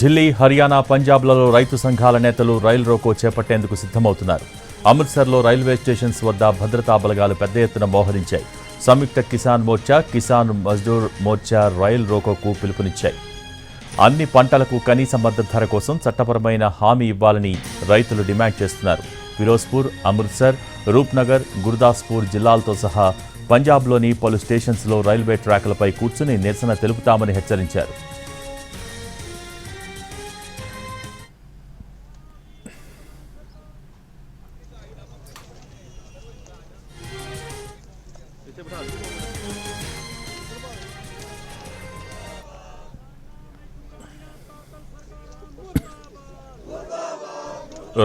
ఢిల్లీ, హర్యానా, పంజాబ్లలో రైతు సంఘాల నేతలు రైలు రోకో చేపట్టేందుకు సిద్ధమవుతున్నారు. అమృత్సర్లో రైల్వే స్టేషన్స్ వద్ద భద్రతా బలగాలు పెద్ద ఎత్తున మోహరించాయి. సంయుక్త కిసాన్ మోర్చా, కిసాన్ మజ్దూర్ మోర్చా రైలు రోకోకు పిలుపునిచ్చాయి. అన్ని పంటలకు కనీస మద్దతు ధర కోసం చట్టపరమైన హామీ ఇవ్వాలని రైతులు డిమాండ్ చేస్తున్నారు. ఫిరోజ్పూర్, అమృత్సర్, రూప్నగర్, గుర్దాస్పూర్ జిల్లాలతో సహా పంజాబ్లోని పలు స్టేషన్స్లో రైల్వే ట్రాకులపై కూర్చుని నిరసన తెలుపుతామని హెచ్చరించారు.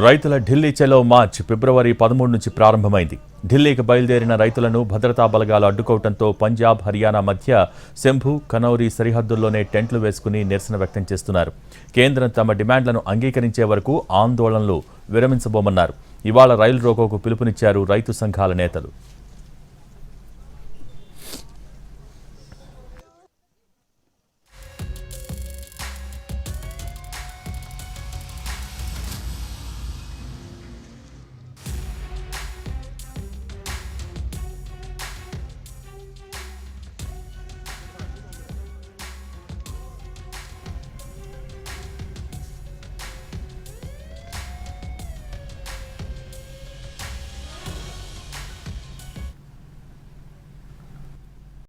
రైతుల ఢిల్లీ చలో మార్చ్ ఫిబ్రవరి 13 నుంచి ప్రారంభమైంది. ఢిల్లీకి బయలుదేరిన రైతులను భద్రతా బలగాలు అడ్డుకోవడంతో పంజాబ్, హర్యానా మధ్య శంభు, కనౌరి సరిహద్దుల్లోనే టెంట్లు వేసుకుని నిరసన వ్యక్తం చేస్తున్నారు. కేంద్రం తమ డిమాండ్లను అంగీకరించే వరకు ఆందోళనలు విరమించబోమన్నారు. ఇవాళ రైలు రోకోకు పిలుపునిచ్చారు రైతు సంఘాల నేతలు.